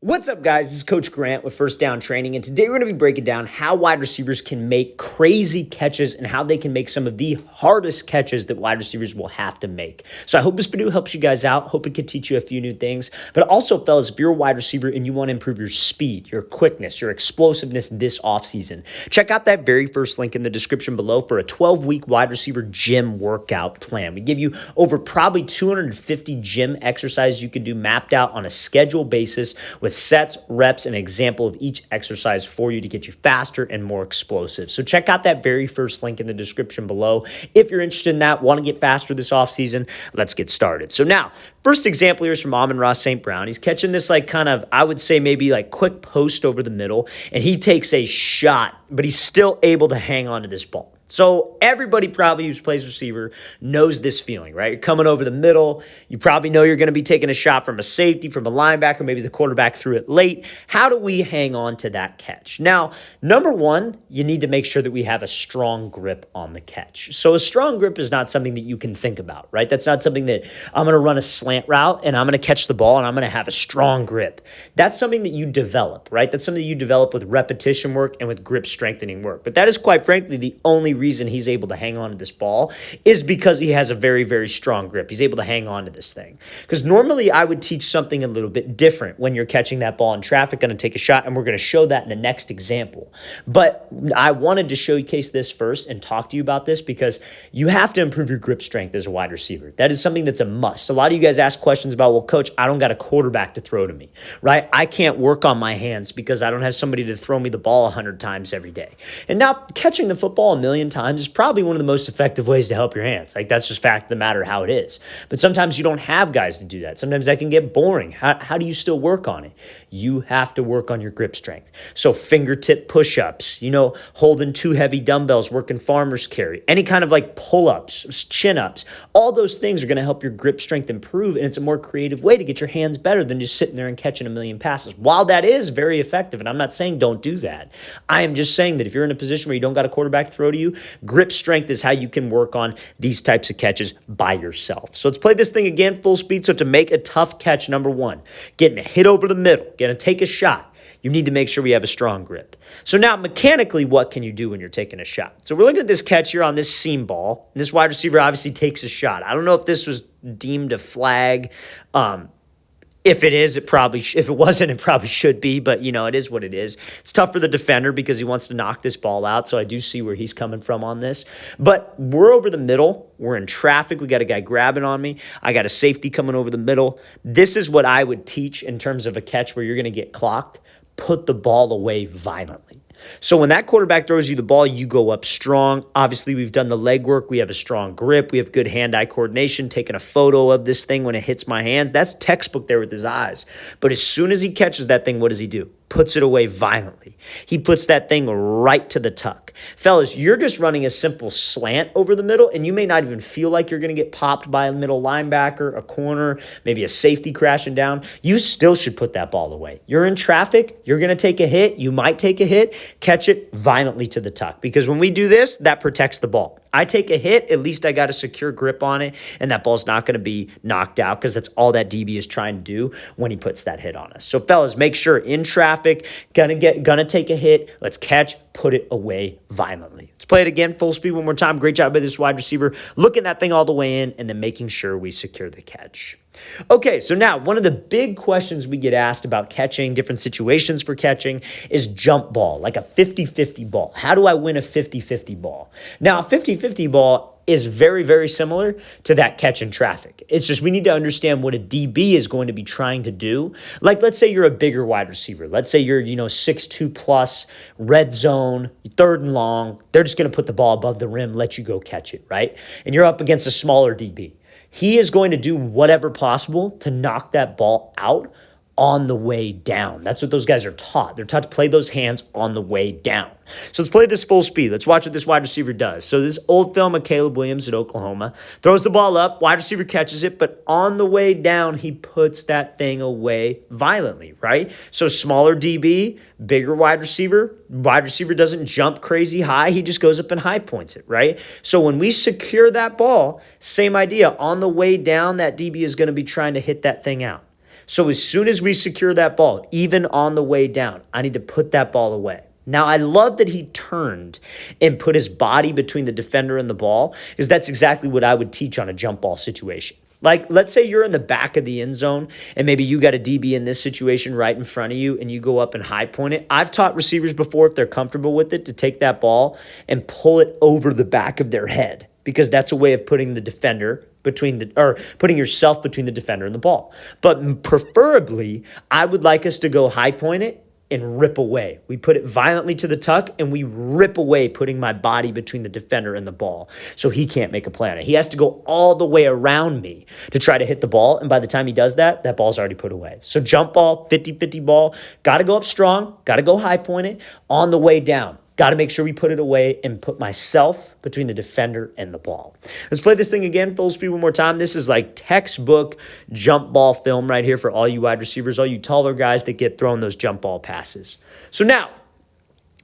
What's up, guys? This is Coach Grant with First Down Training, and today we're going to be breaking down how wide receivers can make crazy catches and how they can make some of the hardest catches that wide receivers will have to make. So I hope this video helps you guys out. Hope it can teach you a few new things. But also, fellas, if you're a wide receiver and you want to improve your speed, your quickness, your explosiveness this offseason, check out that very first link in the description below for a 12-week wide receiver gym workout plan. We give you over probably 250 gym exercises you can do mapped out on a schedule basis with sets, reps, and an example of each exercise for you to get you faster and more explosive. So check out that very first link in the description below. If you're interested in that, want to get faster this offseason, let's get started. So now, first example here is from Amon-Ra St. Brown. He's catching this I would say maybe quick post over the middle, and he takes a shot, but he's still able to hang on to this ball. So everybody probably who plays receiver knows this feeling, right? You're coming over the middle. You probably know you're going to be taking a shot from a safety, from a linebacker, maybe the quarterback threw it late. How do we hang on to that catch? Now, number one, you need to make sure that we have a strong grip on the catch. So a strong grip is not something that you can think about, right? That's not something that I'm going to run a slant route and I'm going to catch the ball and I'm going to have a strong grip. That's something that you develop, right? That's something that you develop with repetition work and with grip strengthening work. But that is quite frankly the only reason he's able to hang on to this ball is because he has a very, very strong grip. He's able to hang on to this thing. Because normally I would teach something a little bit different when you're catching that ball in traffic, going to take a shot, and we're going to show that in the next example. But I wanted to showcase this first and talk to you about this because you have to improve your grip strength as a wide receiver. That is something that's a must. A lot of you guys ask questions about, well, coach, I don't got a quarterback to throw to me, right? I can't work on my hands because I don't have somebody to throw me the ball 100 times every day. And now catching the football a million times is probably one of the most effective ways to help your hands. That's just fact of the matter how it is. But sometimes you don't have guys to do that. Sometimes that can get boring. How do you still work on it? You have to work on your grip strength. So fingertip push-ups, holding two heavy dumbbells, working farmer's carry, any kind of pull-ups, chin-ups, all those things are going to help your grip strength improve, and it's a more creative way to get your hands better than just sitting there and catching a million passes. While that is very effective, and I'm not saying don't do that, I am just saying that if you're in a position where you don't got a quarterback to throw to you, grip strength is how you can work on these types of catches by yourself. So let's play this thing again, full speed. So to make a tough catch, number one, getting a hit over the middle, going to take a shot, you need to make sure we have a strong grip. So now mechanically, what can you do when you're taking a shot? So we're looking at this catch here on this seam ball. And this wide receiver obviously takes a shot. I don't know if this was deemed a flag. If it is, if it wasn't, it probably should be, but it is what it is. It's tough for the defender because he wants to knock this ball out, so I do see where he's coming from on this. But we're over the middle. We're in traffic. We got a guy grabbing on me. I got a safety coming over the middle. This is what I would teach in terms of a catch where you're going to get clocked. Put the ball away violently. So when that quarterback throws you the ball, you go up strong. Obviously, we've done the leg work. We have a strong grip. We have good hand-eye coordination, taking a photo of this thing when it hits my hands. That's textbook there with his eyes. But as soon as he catches that thing, what does he do? Puts it away violently. He puts that thing right to the tuck. Fellas, you're just running a simple slant over the middle, and you may not even feel like you're going to get popped by a middle linebacker, a corner, maybe a safety crashing down. You still should put that ball away. You're in traffic. You're going to take a hit. You might take a hit. Catch it violently to the tuck. Because when we do this, that protects the ball. I take a hit, at least I got a secure grip on it, and that ball's not going to be knocked out because that's all that DB is trying to do when he puts that hit on us. So fellas, make sure in traffic, gonna take a hit, let's catch, put it away violently. Let's play it again, full speed one more time. Great job by this wide receiver, looking that thing all the way in and then making sure we secure the catch. Okay, so now one of the big questions we get asked about catching, different situations for catching, is jump ball, like a 50-50 ball. How do I win a 50-50 ball? Now, a 50-50 ball is very, very similar to that catch in traffic. It's just we need to understand what a DB is going to be trying to do. Let's say you're a bigger wide receiver. Let's say you're 6'2 plus, red zone, third and long. They're just going to put the ball above the rim, let you go catch it, right? And you're up against a smaller DB. He is going to do whatever possible to knock that ball out on the way down. That's what those guys are taught. They're taught to play those hands on the way down. So let's play this full speed. Let's watch what this wide receiver does. So this old film of Caleb Williams at Oklahoma. Throws the ball up. Wide receiver catches it. But on the way down, he puts that thing away violently, right? So smaller DB, bigger wide receiver. Wide receiver doesn't jump crazy high. He just goes up and high points it, right? So when we secure that ball, same idea. On the way down, that DB is going to be trying to hit that thing out. So as soon as we secure that ball, even on the way down, I need to put that ball away. Now, I love that he turned and put his body between the defender and the ball, because that's exactly what I would teach on a jump ball situation. Like, let's say you're in the back of the end zone and maybe you got a DB in this situation right in front of you and you go up and high point it. I've taught receivers before, if they're comfortable with it, to take that ball and pull it over the back of their head, because that's a way of putting the defender putting yourself between the defender and the ball. But preferably, I would like us to go high point it and rip away. We put it violently to the tuck and we rip away, putting my body between the defender and the ball so he can't make a play on it. He has to go all the way around me to try to hit the ball. And by the time he does that, that ball's already put away. So jump ball, 50-50 ball, got to go up strong, got to go high point it on the way down. Got to make sure we put it away and put myself between the defender and the ball. Let's play this thing again, full speed one more time. This is like textbook jump ball film right here for all you wide receivers, all you taller guys that get thrown those jump ball passes. So now,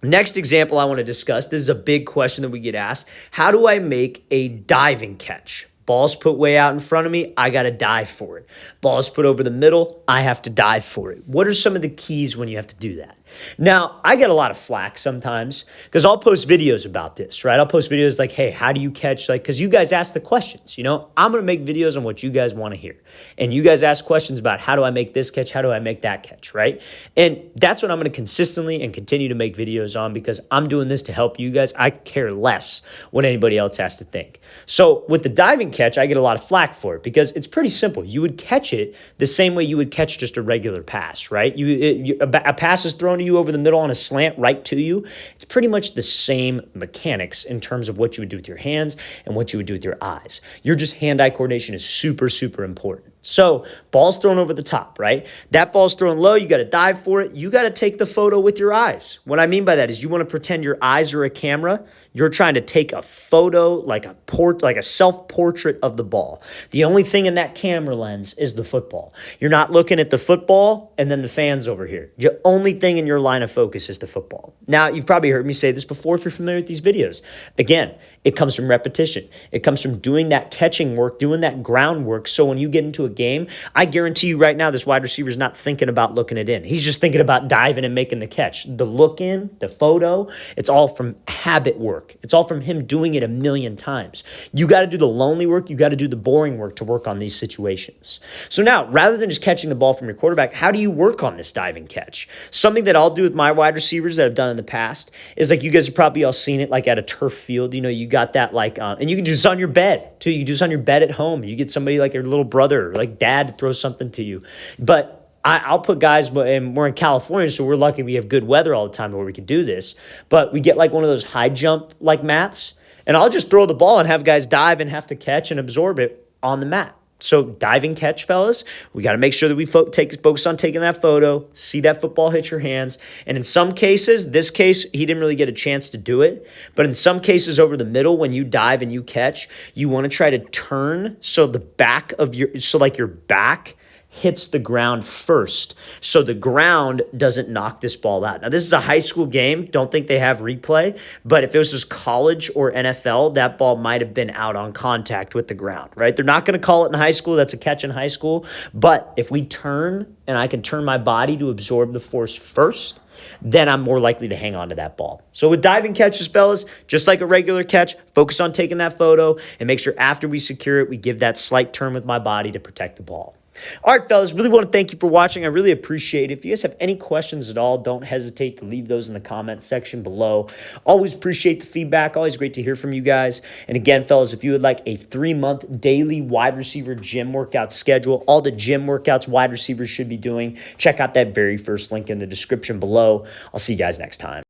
next example I want to discuss, this is a big question that we get asked. How do I make a diving catch? Ball's put way out in front of me, I got to dive for it. Ball's put over the middle, I have to dive for it. What are some of the keys when you have to do that? Now, I get a lot of flack sometimes because I'll post videos about this, right? I'll post videos like, hey, how do you catch? Like, because you guys ask the questions, you know? I'm going to make videos on what you guys want to hear. And you guys ask questions about how do I make this catch? How do I make that catch, right? And that's what I'm going to consistently and continue to make videos on, because I'm doing this to help you guys. I care less what anybody else has to think. So with the diving catch, I get a lot of flack for it because it's pretty simple. You would catch it the same way you would catch just a regular pass, right? A pass is thrown to you over the middle on a slant right to you. It's pretty much the same mechanics in terms of what you would do with your hands and what you would do with your eyes. Your just hand-eye coordination is super, super important. So ball's thrown over the top, right? That ball's thrown low. You got to dive for it. You got to take the photo with your eyes. What I mean by that is you want to pretend your eyes are a camera. You're trying to take a photo, like a self-portrait of the ball. The only thing in that camera lens is the football. You're not looking at the football and then the fans over here. The only thing in your line of focus is the football. Now, you've probably heard me say this before if you're familiar with these videos. Again, it comes from repetition. It comes from doing that catching work, doing that groundwork. So when you get into a game, I guarantee you right now, this wide receiver is not thinking about looking it in. He's just thinking about diving and making the catch. The look in, the photo, it's all from habit work. It's all from him doing it a million times. You got to do the lonely work. You got to do the boring work to work on these situations. So now, rather than just catching the ball from your quarterback, how do you work on this diving catch? Something that I'll do with my wide receivers that I've done in the past is, like, you guys have probably all seen it, like at a turf field. You know, you got that, like, and you can do this on your bed too. You can do this on your bed at home. You get somebody like your little brother or like dad to throw something to you. But I'll put guys, and we're in California, so we're lucky we have good weather all the time where we can do this. But we get like one of those high jump like mats, and I'll just throw the ball and have guys dive and have to catch and absorb it on the mat. So diving catch, fellas, we got to make sure that we focus on taking that photo, see that football hit your hands. And in some cases, this case, he didn't really get a chance to do it. But in some cases over the middle, when you dive and you catch, you want to try to turn so the back of your back hits the ground first, so the ground doesn't knock this ball out. Now, this is a high school game. Don't think they have replay, but if it was just college or NFL, that ball might have been out on contact with the ground, right? They're not going to call it in high school. That's a catch in high school. But if we turn and I can turn my body to absorb the force first, then I'm more likely to hang on to that ball. So with diving catches, fellas, just like a regular catch, focus on taking that photo and make sure after we secure it, we give that slight turn with my body to protect the ball. All right, fellas, really want to thank you for watching. I really appreciate it. If you guys have any questions at all, don't hesitate to leave those in the comment section below. Always appreciate the feedback. Always great to hear from you guys. And again, fellas, if you would like a 3-month daily wide receiver gym workout schedule, all the gym workouts wide receivers should be doing, check out that very first link in the description below. I'll see you guys next time.